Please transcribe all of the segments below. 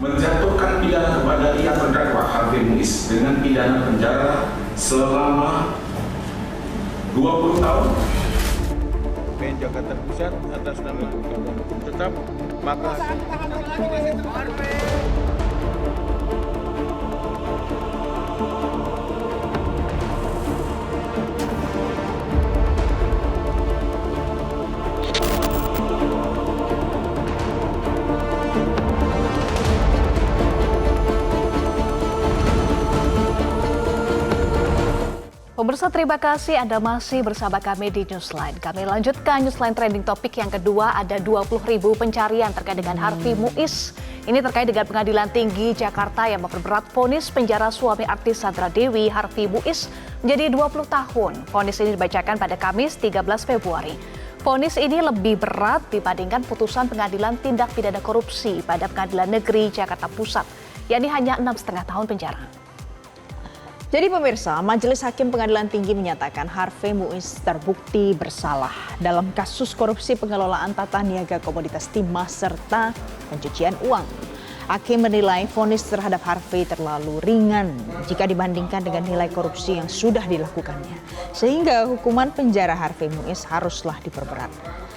menjatuhkan pidana kepada yang terdakwa Harvey Muiz dengan pidana penjara selama 20 tahun. PN Jakarta Pusat atas nama Kementerian Hukum Tetap, maka Pemirsa, terima kasih Anda masih bersama kami di Newsline. Kami lanjutkan Newsline Trending Topik yang kedua, ada 20.000 pencarian terkait dengan Harvey Muiz. Ini terkait dengan Pengadilan Tinggi Jakarta yang memperberat vonis penjara suami artis Sandra Dewi, Harvey Muiz, menjadi 20 tahun. Vonis ini dibacakan pada Kamis 13 Februari. Vonis ini lebih berat dibandingkan putusan Pengadilan Tindak Pidana Korupsi pada Pengadilan Negeri Jakarta Pusat, yakni hanya 6,5 tahun penjara. Jadi pemirsa, Majelis Hakim Pengadilan Tinggi menyatakan Harvey Muiz terbukti bersalah dalam kasus korupsi pengelolaan tata niaga komoditas timah serta pencucian uang. Hakim menilai vonis terhadap Harvey terlalu ringan jika dibandingkan dengan nilai korupsi yang sudah dilakukannya. Sehingga hukuman penjara Harvey Muiz haruslah diperberat.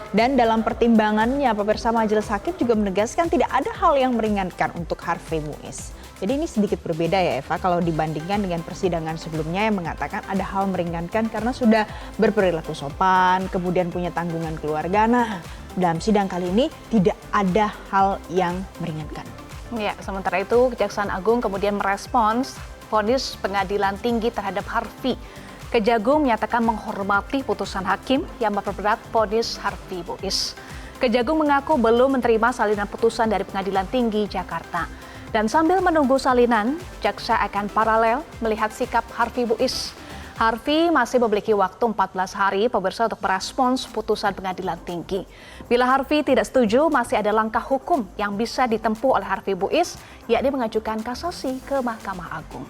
Dan dalam pertimbangannya, pemirsa, Majelis Hakim juga menegaskan tidak ada hal yang meringankan untuk Harvey Muiz. Jadi ini sedikit berbeda ya Eva kalau dibandingkan dengan persidangan sebelumnya yang mengatakan ada hal meringankan karena sudah berperilaku sopan, kemudian punya tanggungan keluarga. Nah, dalam sidang kali ini tidak ada hal yang meringankan. Ya, sementara itu Kejaksaan Agung kemudian merespons vonis Pengadilan Tinggi terhadap Harvey. Kejagung menyatakan menghormati putusan hakim yang memperberat vonis Harvey Muiz. Kejagung mengaku belum menerima salinan putusan dari Pengadilan Tinggi Jakarta. Dan sambil menunggu salinan, jaksa akan paralel melihat sikap Harvey Muiz. Harvey masih memiliki waktu 14 hari pemirsa untuk merespons putusan Pengadilan Tinggi. Bila Harvey tidak setuju, masih ada langkah hukum yang bisa ditempuh oleh Harvey Muiz, yakni mengajukan kasasi ke Mahkamah Agung.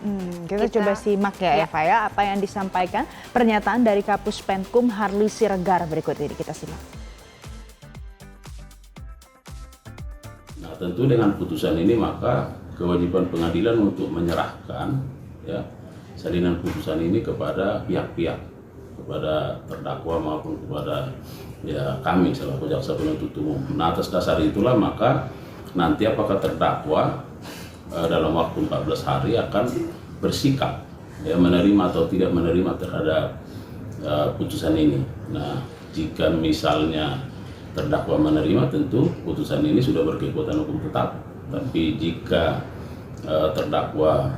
Kita coba simak ya Eva ya, apa yang disampaikan pernyataan dari Kapus Penkum Harli Siregar berikut ini, kita simak. Nah, tentu dengan putusan ini maka kewajiban pengadilan untuk menyerahkan ya salinan putusan ini kepada pihak-pihak, kepada terdakwa maupun kepada ya kami selaku jaksa penuntut umum. Nah, atas dasar itulah maka nanti apakah terdakwa dalam waktu 14 hari akan bersikap ya menerima atau tidak menerima terhadap putusan ini. Nah, jika misalnya terdakwa menerima, tentu putusan ini sudah berkekuatan hukum tetap. Tapi jika terdakwa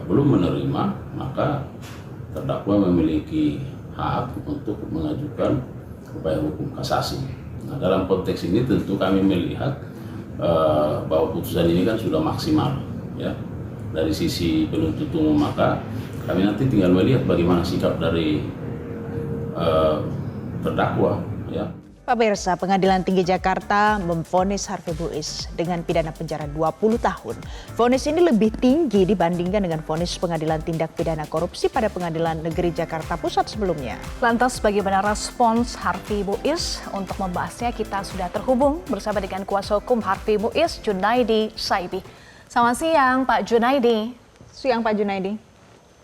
belum menerima, maka terdakwa memiliki hak untuk mengajukan upaya hukum kasasi. Nah, dalam konteks ini tentu kami melihat bahwa putusan ini kan sudah maksimal, ya. Dari sisi penuntut umum, maka kami nanti tinggal melihat bagaimana sikap dari terdakwa, ya. Pemirsa, Pengadilan Tinggi Jakarta memvonis Harvey Muiz dengan pidana penjara 20 tahun. Vonis ini lebih tinggi dibandingkan dengan vonis Pengadilan Tindak Pidana Korupsi pada Pengadilan Negeri Jakarta Pusat sebelumnya. Lantas bagaimana respons Harvey Muiz? Untuk membahasnya kita sudah terhubung bersama dengan kuasa hukum Harvey Muiz, Junaidi Saibi. Selamat siang Pak Junaidi. Siang Pak Junaidi.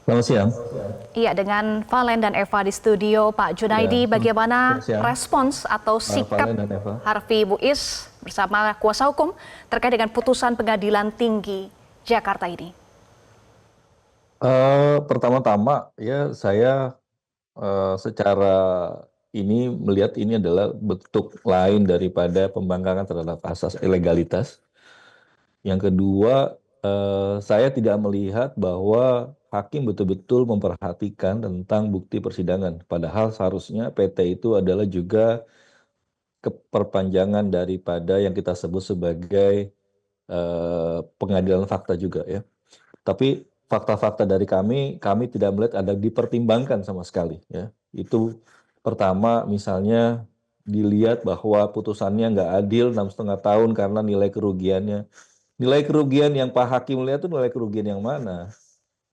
Selamat siang. Iya, dengan Valen dan Eva di studio. Pak Junaidi, bagaimana respons atau sikap Harvey Muiz bersama kuasa hukum terkait dengan putusan Pengadilan Tinggi Jakarta ini? Pertama-tama ya saya secara ini melihat ini adalah bentuk lain daripada pembangkangan terhadap asas legalitas. Yang kedua, saya tidak melihat bahwa hakim betul-betul memperhatikan tentang bukti persidangan. Padahal seharusnya PT itu adalah juga keperpanjangan daripada yang kita sebut sebagai pengadilan fakta juga ya. Tapi fakta-fakta dari kami tidak melihat ada dipertimbangkan sama sekali ya. Itu pertama, misalnya dilihat bahwa putusannya nggak adil 6,5 tahun karena nilai kerugiannya. Nilai kerugian yang Pak Hakim lihat itu nilai kerugian yang mana?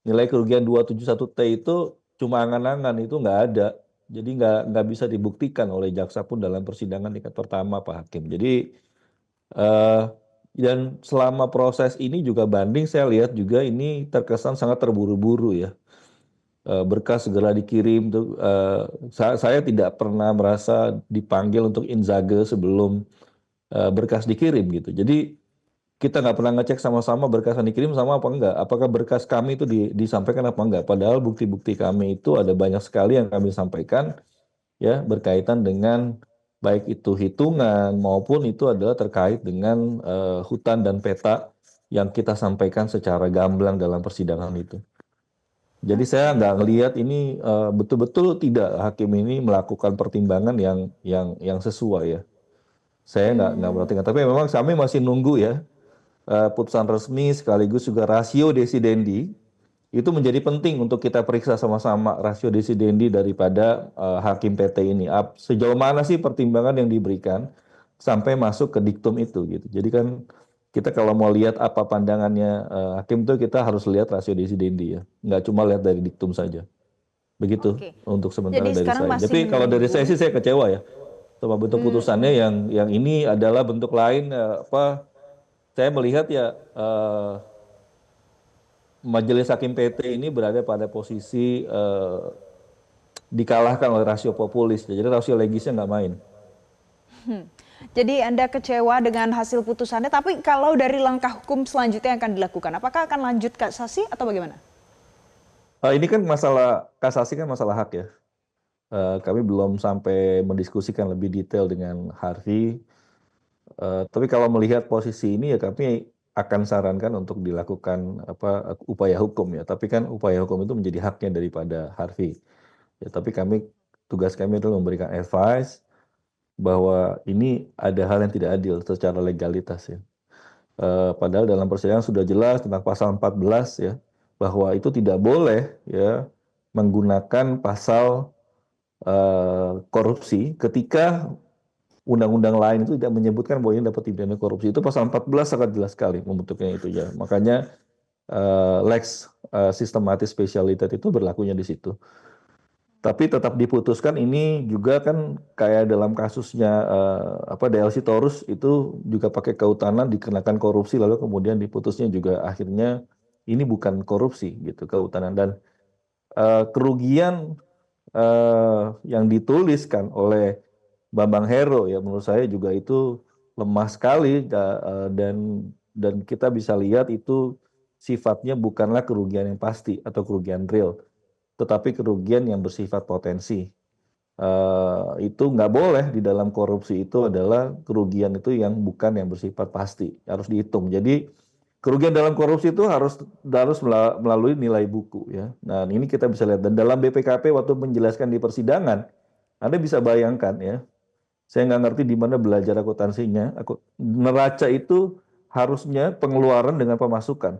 Nilai kerugian 271T itu cuma angan-angan, itu nggak ada. Jadi nggak bisa dibuktikan oleh jaksa pun dalam persidangan tingkat pertama Pak Hakim. Jadi Dan selama proses ini juga banding saya lihat juga ini terkesan sangat terburu-buru ya. Berkas segera dikirim tuh. Saya tidak pernah merasa dipanggil untuk inzage sebelum berkas dikirim gitu. Jadi kita nggak pernah ngecek sama-sama berkas yang dikirim sama apa enggak. Apakah berkas kami itu disampaikan apa enggak. Padahal bukti-bukti kami itu ada banyak sekali yang kami sampaikan ya berkaitan dengan baik itu hitungan maupun itu adalah terkait dengan hutan dan peta yang kita sampaikan secara gamblang dalam persidangan itu. Jadi saya nggak ngelihat ini betul-betul tidak hakim ini melakukan pertimbangan yang sesuai ya. Saya nggak perhatikan. Tapi memang kami masih nunggu ya putusan resmi sekaligus juga rasio desidendi itu menjadi penting untuk kita periksa sama-sama rasio desidendi daripada hakim PT ini. Sejauh mana sih pertimbangan yang diberikan sampai masuk ke diktum itu gitu. Jadi kan kita kalau mau lihat apa pandangannya hakim itu kita harus lihat rasio desidendi ya. Nggak cuma lihat dari diktum saja. Begitu untuk sementara Jadi dari sekarang saya. masih Tapi kalau dari menunggu. saya sih saya kecewa ya. Sama bentuk putusannya yang ini adalah bentuk lain saya melihat ya Majelis Hakim PT ini berada pada posisi dikalahkan oleh rasio populis, jadi rasio legisnya nggak main. Jadi Anda kecewa dengan hasil putusannya, tapi kalau dari langkah hukum selanjutnya yang akan dilakukan, apakah akan lanjut kasasi atau bagaimana? Ini kan masalah kasasi kan masalah hak ya. Kami belum sampai mendiskusikan lebih detail dengan Harvey. Tapi kalau melihat posisi ini ya kami akan sarankan untuk dilakukan upaya hukum ya. Tapi kan upaya hukum itu menjadi haknya daripada Harvey. Ya, tapi tugas kami adalah memberikan advice bahwa ini ada hal yang tidak adil secara legalitas ya. Padahal dalam persidangan sudah jelas tentang pasal 14 ya bahwa itu tidak boleh ya menggunakan pasal korupsi ketika undang-undang lain itu tidak menyebutkan bahwa ini dapat pidana korupsi. Itu pasal 14 sangat jelas sekali membentuknya itu ya. Makanya lex systematis specialitate itu berlakunya di situ. Tapi tetap diputuskan ini juga kan kayak dalam kasusnya DLC Taurus itu juga pakai kehutanan dikenakan korupsi lalu kemudian diputusnya juga akhirnya ini bukan korupsi gitu kehutanan dan kerugian yang dituliskan oleh Bambang Hero ya menurut saya juga itu lemah sekali dan kita bisa lihat itu sifatnya bukanlah kerugian yang pasti atau kerugian real, tetapi kerugian yang bersifat potensi. Itu nggak boleh di dalam korupsi itu adalah kerugian itu yang bukan yang bersifat pasti, harus dihitung. Jadi kerugian dalam korupsi itu harus melalui nilai buku ya. Nah ini kita bisa lihat dan dalam BPKP waktu menjelaskan di persidangan, Anda bisa bayangkan ya. Saya nggak ngerti di mana belajar akuntansinya. Neraca itu harusnya pengeluaran dengan pemasukan.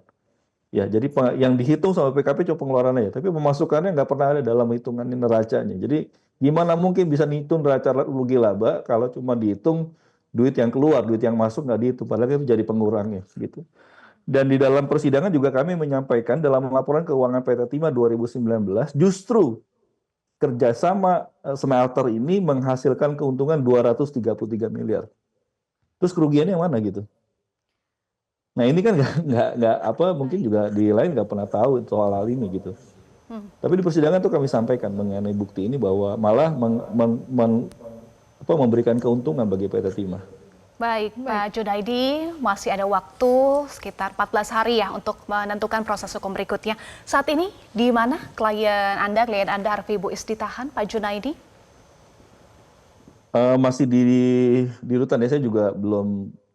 Ya, jadi yang dihitung sama PKP cuma pengeluarannya ya, tapi pemasukannya nggak pernah ada dalam hitungan neracanya. Jadi gimana mungkin bisa ngitung neraca rugi laba kalau cuma dihitung duit yang keluar, duit yang masuk nggak dihitung, padahal itu jadi pengurangnya gitu. Dan di dalam persidangan juga kami menyampaikan dalam laporan keuangan PT Timah 2019 justru kerjasama smelter ini menghasilkan keuntungan 233 miliar. Terus kerugiannya yang mana gitu? Nah ini kan nggak mungkin juga di lain nggak pernah tahu soal hal ini gitu. Tapi di persidangan tuh kami sampaikan mengenai bukti ini bahwa malah memberikan keuntungan bagi PT Timah. Baik, Pak Junaidi, masih ada waktu sekitar 14 hari ya untuk menentukan proses hukum berikutnya. Saat ini di mana klien Anda Harvey Muiz ditahan, Pak Junaidi? Masih di rutan ya, saya juga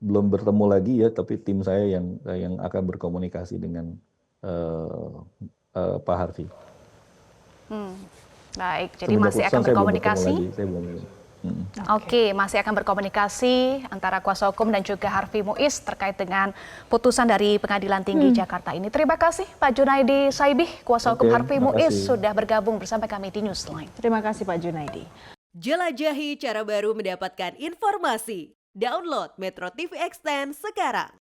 belum bertemu lagi ya, tapi tim saya yang akan berkomunikasi dengan Pak Harvey. Baik, jadi masih akan berkomunikasi. Saya belum. Oke, masih akan berkomunikasi antara kuasa hukum dan juga Harvey Muiz terkait dengan putusan dari Pengadilan Tinggi Jakarta ini. Terima kasih Pak Junaidi Saibih, kuasa hukum Harvey Muiz sudah bergabung bersama kami di Newsline. Terima kasih Pak Junaidi. Jelajahi cara baru mendapatkan informasi. Download Metro TV Extend sekarang.